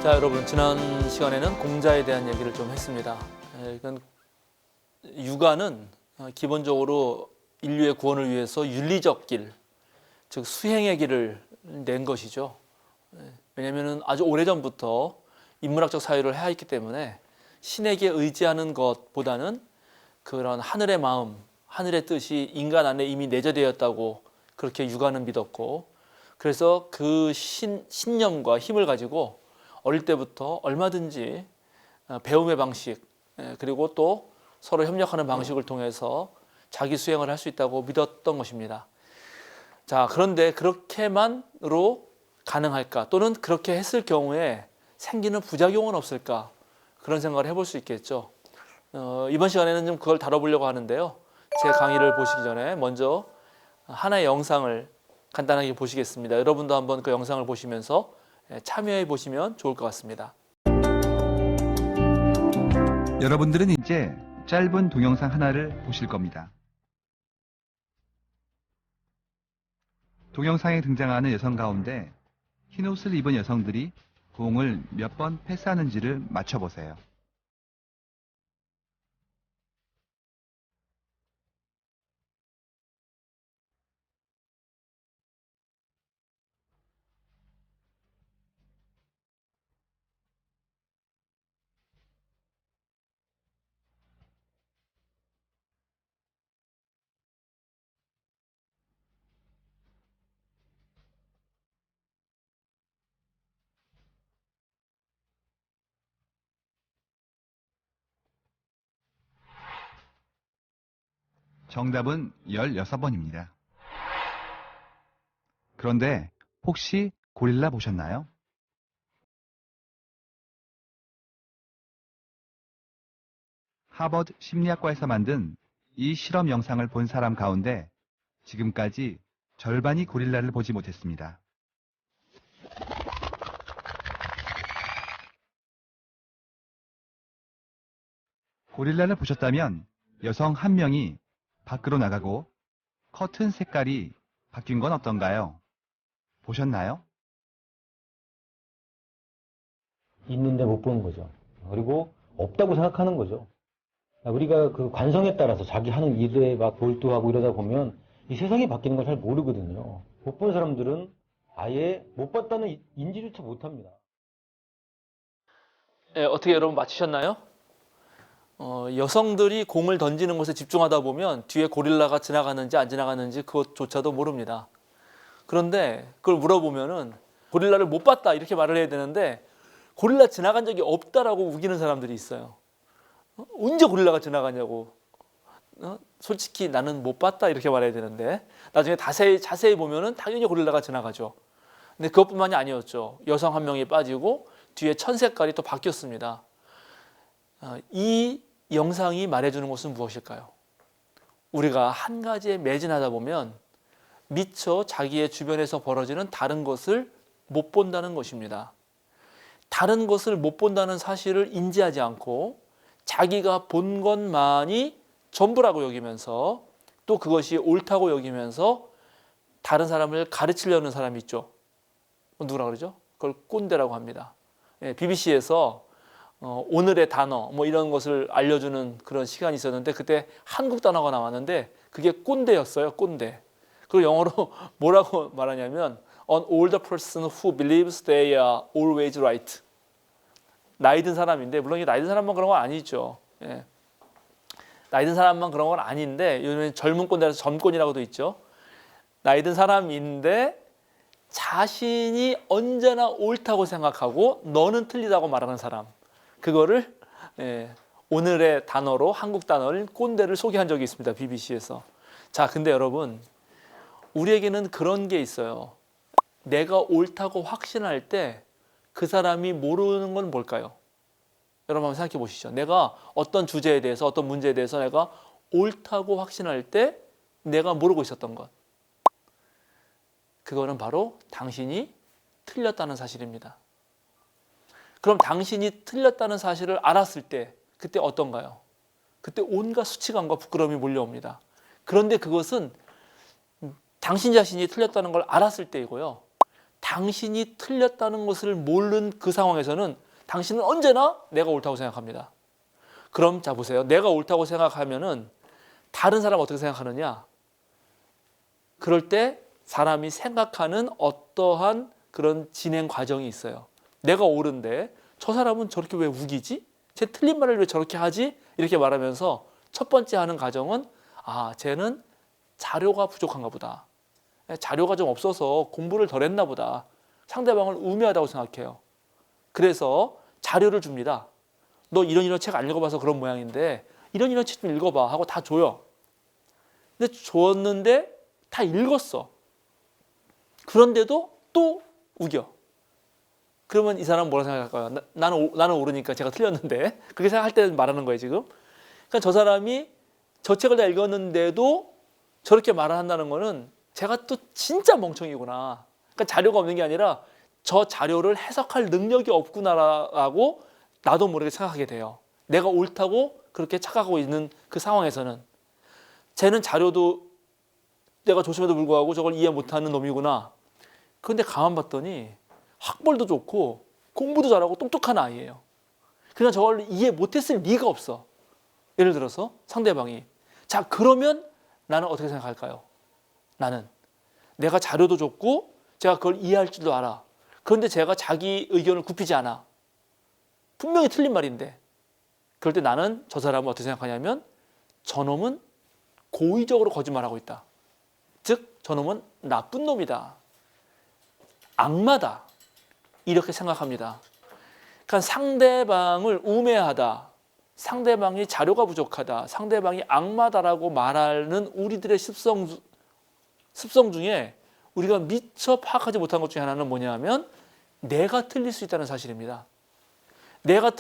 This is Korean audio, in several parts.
자, 여러분, 지난 시간에는 공자에 대한 얘기를 좀 했습니다. 이건 육아는 기본적으로 인류의 구원을 위해서 윤리적 길, 즉 수행의 길을 낸 것이죠. 왜냐하면 아주 오래전부터 인문학적 사유를 해왔기 때문에 신에게 의지하는 것보다는 그런 하늘의 마음, 하늘의 뜻이 인간 안에 이미 내재되었다고 그렇게 육아는 믿었고, 그래서 그 신념과 힘을 가지고 어릴 때부터 얼마든지 배움의 방식, 그리고 또 서로 협력하는 방식을 통해서 자기 수행을 할 수 있다고 믿었던 것입니다. 자, 그런데 그렇게만으로 가능할까? 또는 그렇게 했을 경우에 생기는 부작용은 없을까? 그런 생각을 해볼 수 있겠죠. 이번 시간에는 좀 그걸 다뤄보려고 하는데요. 제 강의를 보시기 전에 먼저 하나의 영상을 간단하게 보시겠습니다. 여러분도 한번 그 영상을 보시면서 참여해 보시면 좋을 것 같습니다. 여러분들은 이제 짧은 동영상 하나를 보실 겁니다. 동영상에 등장하는 여성 가운데 흰 옷을 입은 여성들이 공을 몇 번 패스하는지를 맞춰보세요. 정답은 16번입니다. 그런데 혹시 고릴라 보셨나요? 하버드 심리학과에서 만든 이 실험 영상을 본 사람 가운데 지금까지 절반이 고릴라를 보지 못했습니다. 고릴라를 보셨다면 여성 한 명이 밖으로 나가고 커튼 색깔이 바뀐 건 어떤가요? 보셨나요? 있는데 못 보는 거죠. 그리고 없다고 생각하는 거죠. 우리가 그 관성에 따라서 자기 하는 일에 막 몰두하고 이러다 보면 이 세상이 바뀌는 걸 잘 모르거든요. 못 본 사람들은 아예 못 봤다는 인지조차 못 합니다. 어떻게 여러분 맞히셨나요? 여성들이 공을 던지는 것에 집중하다 보면 뒤에 고릴라가 지나가는지 안 지나가는지 그것조차도 모릅니다. 그런데 그걸 물어보면은 고릴라를 못 봤다 이렇게 말을 해야 되는데 고릴라 지나간 적이 없다라고 우기는 사람들이 있어요. 언제 고릴라가 지나가냐고. 솔직히 나는 못 봤다 이렇게 말해야 되는데 나중에 자세히 보면은 당연히 고릴라가 지나가죠. 근데 그것뿐만이 아니었죠. 여성 한 명이 빠지고 뒤에 천 색깔이 또 바뀌었습니다. 이 영상이 말해주는 것은 무엇일까요? 우리가 한 가지에 매진하다 보면 미처 자기의 주변에서 벌어지는 다른 것을 못 본다는 것입니다. 다른 것을 못 본다는 사실을 인지하지 않고 자기가 본 것만이 전부라고 여기면서 또 그것이 옳다고 여기면서 다른 사람을 가르치려는 사람이 있죠. 누구라 그러죠? 그걸 꼰대라고 합니다. BBC에서 오늘의 단어 뭐 이런 것을 알려주는 그런 시간이 있었는데 그때 한국 단어가 나왔는데 그게 꼰대였어요. 꼰대. 그리고 영어로 뭐라고 말하냐면 An older person who believes they are always right. 나이 든 사람인데 물론 나이 든 사람만 그런 건 아니죠. 나이 든 사람만 그런 건 아닌데 요즘엔 젊은 꼰대라서 젊꼰이라고도 있죠. 나이 든 사람인데 자신이 언제나 옳다고 생각하고 너는 틀리다고 말하는 사람. 그거를 오늘의 단어로 한국 단어를 꼰대를 소개한 적이 있습니다. BBC에서. 자, 근데 여러분 우리에게는 그런 게 있어요. 내가 옳다고 확신할 때 그 사람이 모르는 건 뭘까요? 여러분 한번 생각해 보시죠. 내가 어떤 주제에 대해서 어떤 문제에 대해서 내가 옳다고 확신할 때 내가 모르고 있었던 것. 그거는 바로 당신이 틀렸다는 사실입니다. 그럼 당신이 틀렸다는 사실을 알았을 때 그때 어떤가요? 그때 온갖 수치감과 부끄러움이 몰려옵니다. 그런데 그것은 당신 자신이 틀렸다는 걸 알았을 때이고요. 당신이 틀렸다는 것을 모르는 그 상황에서는 당신은 언제나 내가 옳다고 생각합니다. 그럼 자 보세요. 내가 옳다고 생각하면은 다른 사람 어떻게 생각하느냐? 그럴 때 사람이 생각하는 어떠한 그런 진행 과정이 있어요. 내가 옳은데 저 사람은 저렇게 왜 우기지? 쟤 틀린 말을 왜 저렇게 하지? 이렇게 말하면서 첫 번째 하는 과정은 쟤는 자료가 부족한가 보다. 자료가 좀 없어서 공부를 덜 했나 보다. 상대방을 우매하다고 생각해요. 그래서 자료를 줍니다. 너 이런 책 안 읽어봐서 그런 모양인데 이런 책 좀 읽어봐 하고 다 줘요. 근데 줬는데 다 읽었어. 그런데도 또 우겨. 그러면 이 사람은 뭐라 생각할까요? 나는 옳으니까 제가 틀렸는데. 그렇게 생각할 때 말하는 거예요 지금. 그러니까 저 사람이 저 책을 다 읽었는데도 저렇게 말을 한다는 거는 제가 또 진짜 멍청이구나. 그러니까 자료가 없는 게 아니라 저 자료를 해석할 능력이 없구나라고 나도 모르게 생각하게 돼요. 내가 옳다고 그렇게 착각하고 있는 그 상황에서는 쟤는 자료도 내가 조심해도 불구하고 저걸 이해 못하는 놈이구나. 그런데 가만 봤더니 학벌도 좋고 공부도 잘하고 똑똑한 아이예요. 그냥 저걸 이해 못했을 리가 없어. 예를 들어서 상대방이. 자, 그러면 나는 어떻게 생각할까요? 나는 내가 자료도 줬고 제가 그걸 이해할 줄도 알아. 그런데 제가 자기 의견을 굽히지 않아. 분명히 틀린 말인데. 그럴 때 나는 저 사람은 어떻게 생각하냐면 저놈은 고의적으로 거짓말하고 있다. 즉 저놈은 나쁜 놈이다. 악마다. 이렇게 생각합니다. 그러니까 상대방을 우매하다. 상대방이 자료가 부족하다. 상대방이 악마다라고 말하는 우리들의 습성 중에 우리가 미처 파악하지 못한 것 중에 하나는 뭐냐면 내가 틀릴 수 있다는 사실입니다. 내가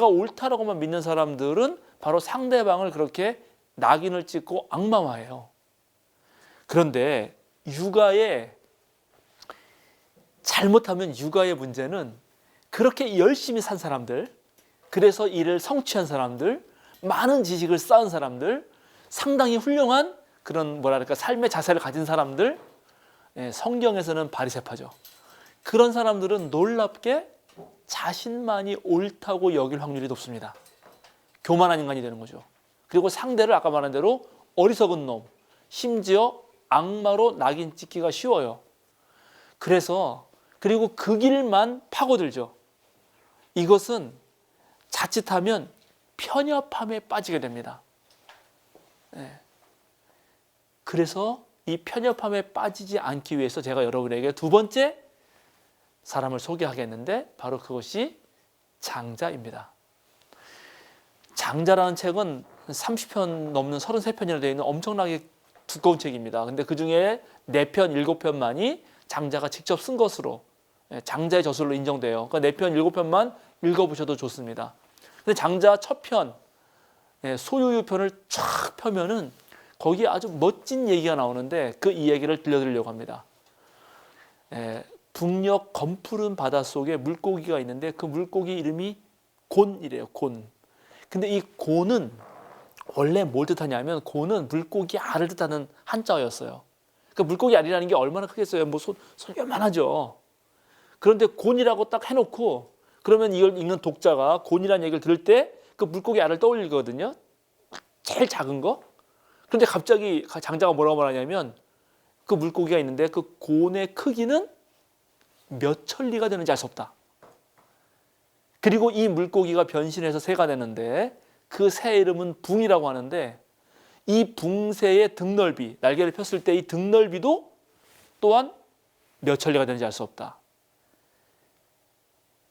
옳다라고만 믿는 사람들은 바로 상대방을 그렇게 낙인을 찍고 악마화해요. 그런데 잘못하면 육아의 문제는 그렇게 열심히 산 사람들, 그래서 이를 성취한 사람들, 많은 지식을 쌓은 사람들, 상당히 훌륭한 그런 삶의 자세를 가진 사람들, 성경에서는 바리새파죠. 그런 사람들은 놀랍게 자신만이 옳다고 여길 확률이 높습니다. 교만한 인간이 되는 거죠. 그리고 상대를 아까 말한 대로 어리석은 놈, 심지어 악마로 낙인 찍기가 쉬워요. 그리고 그 길만 파고들죠. 이것은 자칫하면 편협함에 빠지게 됩니다. 그래서 이 편협함에 빠지지 않기 위해서 제가 여러분에게 두 번째 사람을 소개하겠는데 바로 그것이 장자입니다. 장자라는 책은 30편 넘는 33편이나 되어 있는 엄청나게 두꺼운 책입니다. 근데 그 중에 4편, 7편만이 장자가 직접 쓴 것으로 장자의 저술로 인정돼요. 그러니까 4편, 7편만 읽어보셔도 좋습니다. 근데 장자 첫 편, 소유유편을 쫙 펴면은 거기에 아주 멋진 얘기가 나오는데 그 이야기를 들려드리려고 합니다. 북녘 검푸른 바다 속에 물고기가 있는데 그 물고기 이름이 곤이래요. 곤. 근데 이 곤은 원래 뭘 뜻하냐면 곤은 물고기 알을 뜻하는 한자어였어요. 그러니까 물고기 알이라는 게 얼마나 크겠어요. 손 요만하죠. 그런데 곤이라고 딱 해놓고 그러면 이걸 읽는 독자가 곤이라는 얘기를 들을 때 그 물고기 알을 떠올리거든요. 제일 작은 거. 그런데 갑자기 장자가 뭐라고 말하냐면 그 물고기가 있는데 그 곤의 크기는 몇 천리가 되는지 알 수 없다. 그리고 이 물고기가 변신해서 새가 되는데 그 새 이름은 붕이라고 하는데 이 붕새의 등넓이, 날개를 폈을 때 이 등넓이도 또한 몇 천리가 되는지 알 수 없다.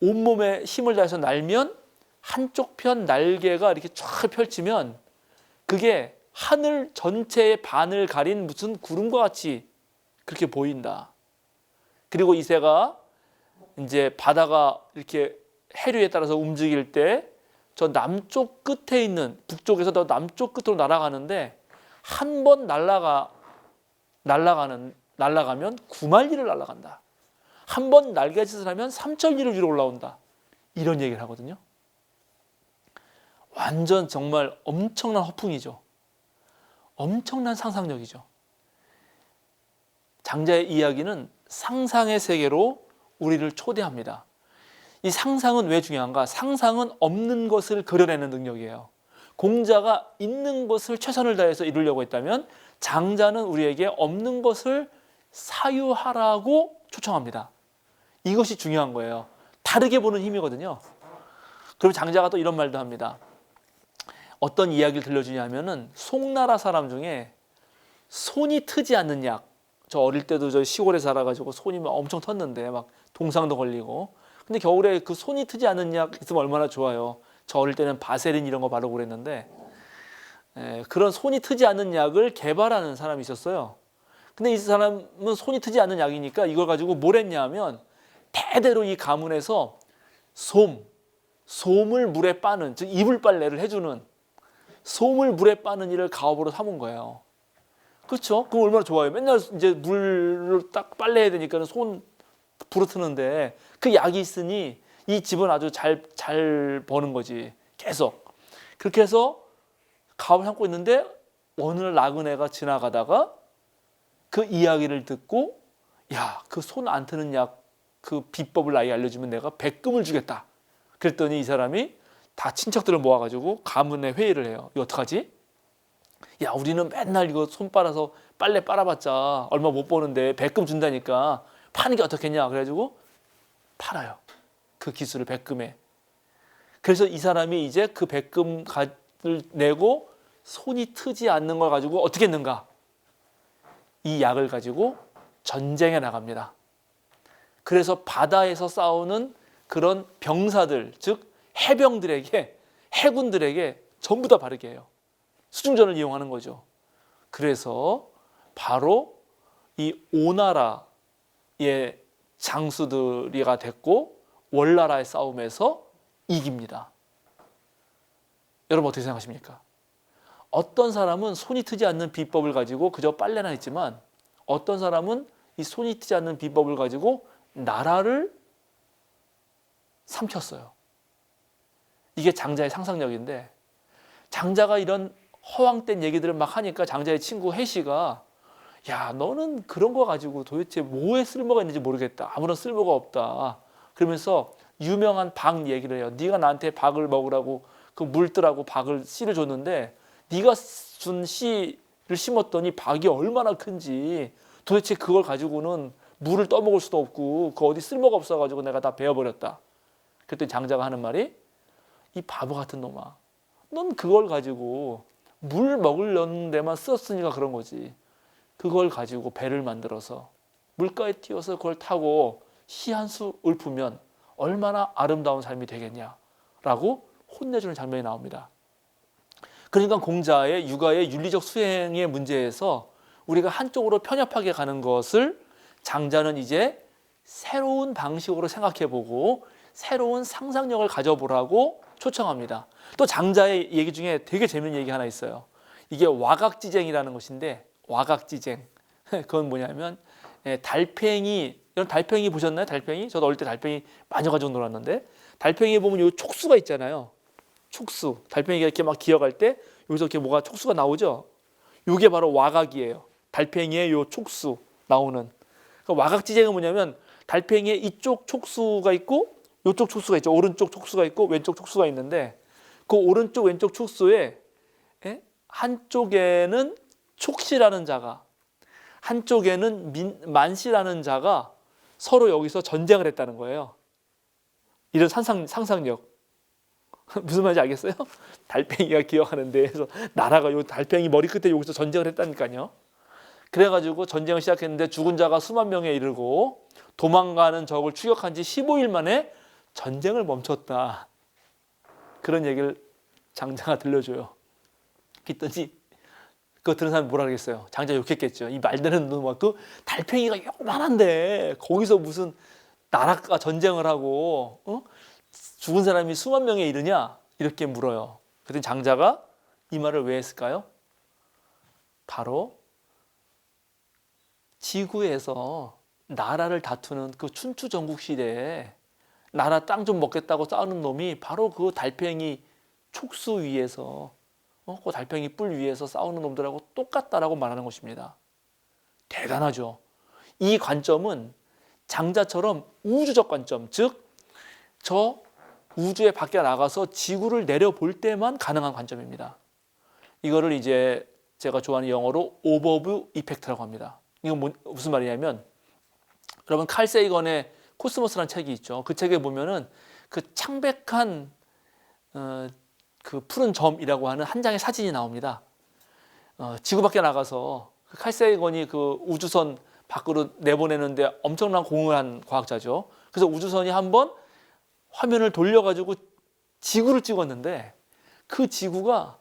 온몸에 힘을 다해서 날면 한쪽 편 날개가 이렇게 쫙 펼치면 그게 하늘 전체의 반을 가린 무슨 구름과 같이 그렇게 보인다. 그리고 이 새가 이제 바다가 이렇게 해류에 따라서 움직일 때 저 남쪽 끝에 있는 북쪽에서 더 남쪽 끝으로 날아가는데 한 번 날아가면 9만리를 날아간다. 한 번 날개짓을 하면 3천리를 위로 올라온다. 이런 얘기를 하거든요. 완전 정말 엄청난 허풍이죠. 엄청난 상상력이죠. 장자의 이야기는 상상의 세계로 우리를 초대합니다. 이 상상은 왜 중요한가? 상상은 없는 것을 그려내는 능력이에요. 공자가 있는 것을 최선을 다해서 이루려고 했다면 장자는 우리에게 없는 것을 사유하라고 초청합니다. 이것이 중요한 거예요. 다르게 보는 힘이거든요. 그리고 장자가 또 이런 말도 합니다. 어떤 이야기를 들려주냐면은 송나라 사람 중에 손이 트지 않는 약, 저 어릴 때도 저 시골에 살아가지고 손이 막 엄청 텄는데 막 동상도 걸리고, 근데 겨울에 그 손이 트지 않는 약 있으면 얼마나 좋아요. 저 어릴 때는 바세린 이런 거 바르고 그랬는데, 그런 손이 트지 않는 약을 개발하는 사람이 있었어요. 근데 이 사람은 손이 트지 않는 약이니까 이걸 가지고 뭘 했냐면 대대로 이 가문에서 솜을 물에 빠는, 즉 이불 빨래를 해주는, 솜을 물에 빠는 일을 가업으로 삼은 거예요. 그렇죠? 그럼 얼마나 좋아요. 맨날 이제 물을 딱 빨래해야 되니까 손 부르트는데 그 약이 있으니 이 집은 아주 잘 버는 거지. 계속. 그렇게 해서 가업을 삼고 있는데 어느 날 나그네가 지나가다가 그 이야기를 듣고, 야, 그 손 안 트는 약 그 비법을 나에게 알려주면 내가 100금을 주겠다. 그랬더니 이 사람이 다 친척들을 모아가지고 가문에 회의를 해요. 이거 어떡하지? 야, 우리는 맨날 이거 손 빨아서 빨래 빨아봤자 얼마 못 버는데 100금 준다니까 파는 게 어떻겠냐. 그래가지고 팔아요. 그 기술을 100금에. 그래서 이 사람이 이제 그 100금을 내고 손이 트지 않는 걸 가지고 어떻게 했는가? 이 약을 가지고 전쟁에 나갑니다. 그래서 바다에서 싸우는 그런 병사들, 즉 해병들에게, 해군들에게 전부 다 바르게 해요. 수중전을 이용하는 거죠. 그래서 바로 이 오나라의 장수들이가 됐고 월나라의 싸움에서 이깁니다. 여러분 어떻게 생각하십니까? 어떤 사람은 손이 트지 않는 비법을 가지고 그저 빨래나 했지만 어떤 사람은 이 손이 트지 않는 비법을 가지고 나라를 삼켰어요. 이게 장자의 상상력인데, 장자가 이런 허황된 얘기들을 막 하니까 장자의 친구 해시가, 야, 너는 그런 거 가지고 도대체 뭐에 쓸모가 있는지 모르겠다. 아무런 쓸모가 없다. 그러면서 유명한 박 얘기를 해요. 네가 나한테 박을 먹으라고 그 물뜨라고 박을 씨를 줬는데 네가 준 씨를 심었더니 박이 얼마나 큰지, 도대체 그걸 가지고는 물을 떠먹을 수도 없고 그 어디 쓸모가 없어가지고 내가 다 베어버렸다. 그랬더니 장자가 하는 말이, 이 바보 같은 놈아, 넌 그걸 가지고 물 먹으려는 데만 썼으니까 그런 거지. 그걸 가지고 배를 만들어서 물가에 띄워서 그걸 타고 시 한 수 읊으면 얼마나 아름다운 삶이 되겠냐라고 혼내주는 장면이 나옵니다. 그러니까 공자의 육아의 윤리적 수행의 문제에서 우리가 한쪽으로 편협하게 가는 것을 장자는 이제 새로운 방식으로 생각해보고 새로운 상상력을 가져보라고 초청합니다. 또 장자의 얘기 중에 되게 재밌는 얘기 하나 있어요. 이게 와각지쟁이라는 것인데, 와각지쟁, 그건 뭐냐면 달팽이, 여러분 달팽이 보셨나요? 달팽이? 저도 어릴 때 달팽이 많이 가지고 놀았는데, 달팽이 보면 요 촉수가 있잖아요. 촉수. 달팽이가 이렇게 막 기어갈 때 여기서 이렇게 뭐가 촉수가 나오죠. 이게 바로 와각이에요. 달팽이의 요 촉수 나오는. 그러니까 와각지쟁은 뭐냐면 달팽이의 이쪽 촉수가 있고 이쪽 촉수가 있죠. 오른쪽 촉수가 있고 왼쪽 촉수가 있는데, 그 오른쪽 왼쪽 촉수에 한쪽에는 촉씨라는 자가, 한쪽에는 만씨라는 자가 서로 여기서 전쟁을 했다는 거예요. 이런 상상력. 무슨 말인지 알겠어요? 달팽이가 기어가는 데에서 나라가 요 달팽이 머리 끝에 여기서 전쟁을 했다니까요. 그래가지고 전쟁을 시작했는데 죽은 자가 수만 명에 이르고 도망가는 적을 추격한 지 15일 만에 전쟁을 멈췄다. 그런 얘기를 장자가 들려줘요. 그랬더니 그거 들은 사람이 뭐라 그러겠어요? 장자 욕했겠죠. 이 말되는 놈, 그 달팽이가 요만한데 거기서 무슨 나라가 전쟁을 하고 죽은 사람이 수만 명에 이르냐? 이렇게 물어요. 그랬더니 장자가 이 말을 왜 했을까요? 바로 지구에서 나라를 다투는 그 춘추 전국 시대에 나라 땅 좀 먹겠다고 싸우는 놈이 바로 그 달팽이 촉수 위에서, 그 달팽이 뿔 위에서 싸우는 놈들하고 똑같다라고 말하는 것입니다. 대단하죠. 이 관점은 장자처럼 우주적 관점, 즉 저 우주에 밖에 나가서 지구를 내려볼 때만 가능한 관점입니다. 이거를 이제 제가 좋아하는 영어로 오버뷰 이펙트라고 합니다. 이건 무슨 말이냐면, 여러분 칼 세이건의 코스모스라는 책이 있죠. 그 책에 보면은 그 창백한 그 푸른 점이라고 하는 한 장의 사진이 나옵니다. 지구 밖에 나가서 칼 세이건이 그 우주선 밖으로 내보내는데 엄청난 공을 한 과학자죠. 그래서 우주선이 한번 화면을 돌려가지고 지구를 찍었는데 그 지구가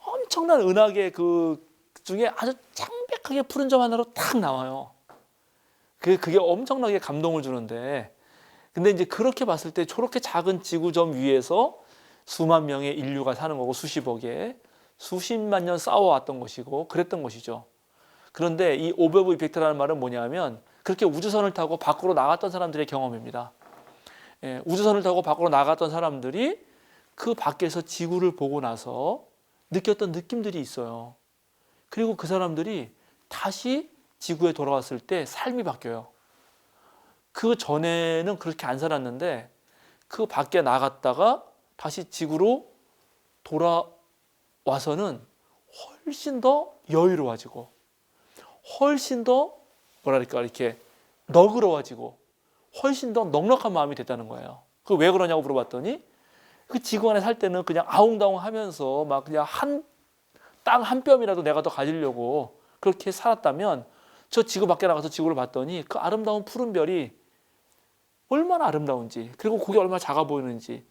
엄청난 은하계 그 중에 아주 창백하게 푸른 점 하나로 탁 나와요. 그게 엄청나게 감동을 주는데, 근데 이제 그렇게 봤을 때 저렇게 작은 지구점 위에서 수만 명의 인류가 사는 거고, 수십억에 수십만 년 싸워왔던 것이고 그랬던 것이죠. 그런데 이 오버뷰 이펙트라는 말은 뭐냐면, 그렇게 우주선을 타고 밖으로 나갔던 사람들의 경험입니다. 우주선을 타고 밖으로 나갔던 사람들이 그 밖에서 지구를 보고 나서 느꼈던 느낌들이 있어요. 그리고 그 사람들이 다시 지구에 돌아왔을 때 삶이 바뀌어요. 그 전에는 그렇게 안 살았는데 그 밖에 나갔다가 다시 지구로 돌아와서는 훨씬 더 여유로워지고, 훨씬 더 뭐랄까 이렇게 너그러워지고, 훨씬 더 넉넉한 마음이 됐다는 거예요. 그 왜 그러냐고 물어봤더니, 그 지구 안에 살 때는 그냥 아웅다웅 하면서 막 그냥 땅 한 뼘이라도 내가 더 가지려고 그렇게 살았다면, 저 지구 밖에 나가서 지구를 봤더니 그 아름다운 푸른 별이 얼마나 아름다운지, 그리고 그게 얼마나 작아 보이는지,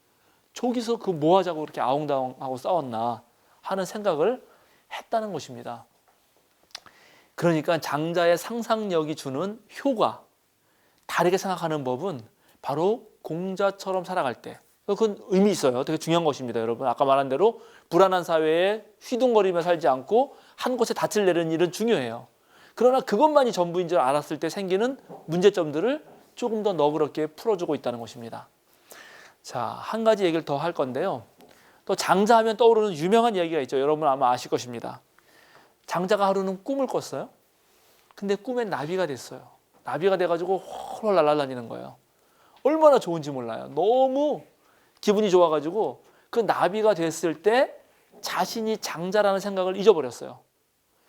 저기서 그 뭐 하자고 그렇게 아웅다웅하고 싸웠나 하는 생각을 했다는 것입니다. 그러니까 장자의 상상력이 주는 효과, 다르게 생각하는 법은 바로 공자처럼 살아갈 때, 그건 의미 있어요. 되게 중요한 것입니다. 여러분, 아까 말한 대로 불안한 사회에 휘둥거리며 살지 않고 한 곳에 닻을 내리는 일은 중요해요. 그러나 그것만이 전부인 줄 알았을 때 생기는 문제점들을 조금 더 너그럽게 풀어주고 있다는 것입니다. 자, 한 가지 얘기를 더 할 건데요. 또 장자하면 떠오르는 유명한 이야기가 있죠. 여러분 아마 아실 것입니다. 장자가 하루는 꿈을 꿨어요. 근데 꿈엔 나비가 됐어요. 나비가 돼가지고 홀홀 날아다니는 거예요. 얼마나 좋은지 몰라요. 너무 기분이 좋아가지고 그 나비가 됐을 때 자신이 장자라는 생각을 잊어버렸어요.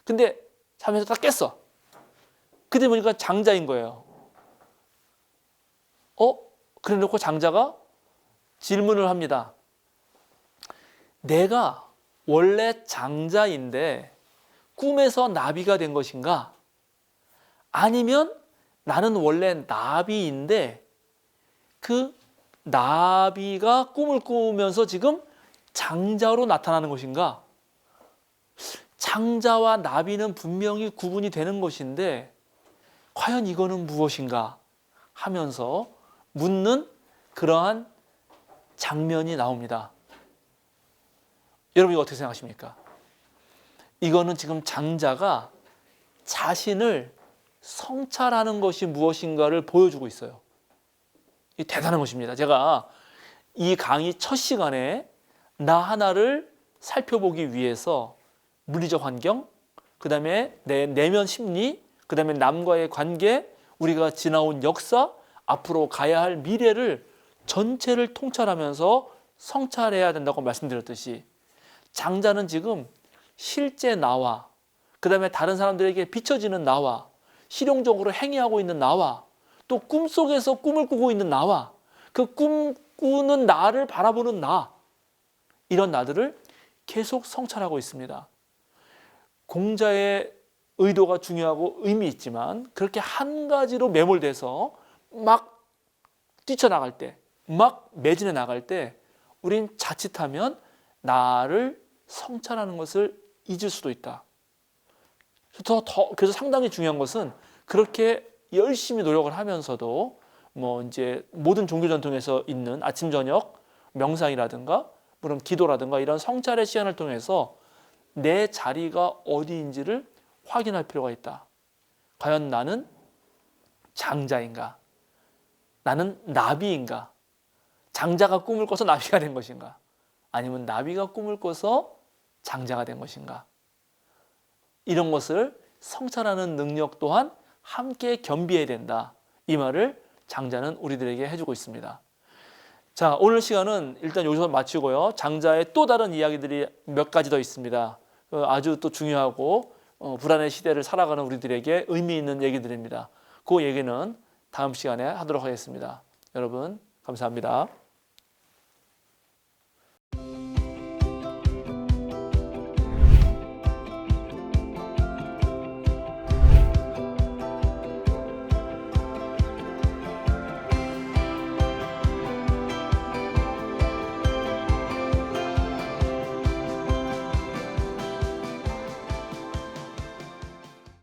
근데 잠에서 딱 깼어. 그때 보니까 장자인 거예요. 그래 놓고 장자가 질문을 합니다. 내가 원래 장자인데 꿈에서 나비가 된 것인가? 아니면 나는 원래 나비인데 그 나비가 꿈을 꾸면서 지금 장자로 나타나는 것인가? 장자와 나비는 분명히 구분이 되는 것인데 과연 이거는 무엇인가 하면서 묻는 그러한 장면이 나옵니다. 여러분 이거 어떻게 생각하십니까? 이거는 지금 장자가 자신을 성찰하는 것이 무엇인가를 보여주고 있어요. 이 대단한 것입니다. 제가 이 강의 첫 시간에 나 하나를 살펴보기 위해서 물리적 환경, 그 다음에 내 내면 심리, 그 다음에 남과의 관계, 우리가 지나온 역사, 앞으로 가야 할 미래를 전체를 통찰하면서 성찰해야 된다고 말씀드렸듯이, 장자는 지금 실제 나와, 그 다음에 다른 사람들에게 비춰지는 나와, 실용적으로 행위하고 있는 나와, 또 꿈속에서 꿈을 꾸고 있는 나와, 그 꿈꾸는 나를 바라보는 나, 이런 나들을 계속 성찰하고 있습니다. 공자의 의도가 중요하고 의미 있지만 그렇게 한 가지로 매몰돼서 막 뛰쳐나갈 때, 막 매진해 나갈 때 우린 자칫하면 나를 성찰하는 것을 잊을 수도 있다. 그래서 상당히 중요한 것은 그렇게 열심히 노력을 하면서도 이제 모든 종교 전통에서 있는 아침 저녁 명상이라든가 물론 기도라든가 이런 성찰의 시간을 통해서 내 자리가 어디인지를 확인할 필요가 있다. 과연 나는 장자인가? 나는 나비인가? 장자가 꿈을 꿔서 나비가 된 것인가? 아니면 나비가 꿈을 꿔서 장자가 된 것인가? 이런 것을 성찰하는 능력 또한 함께 겸비해야 된다. 이 말을 장자는 우리들에게 해주고 있습니다. 자, 오늘 시간은 일단 여기서 마치고요. 장자의 또 다른 이야기들이 몇 가지 더 있습니다. 아주 또 중요하고 불안의 시대를 살아가는 우리들에게 의미 있는 얘기들입니다. 그 얘기는 다음 시간에 하도록 하겠습니다. 여러분 감사합니다.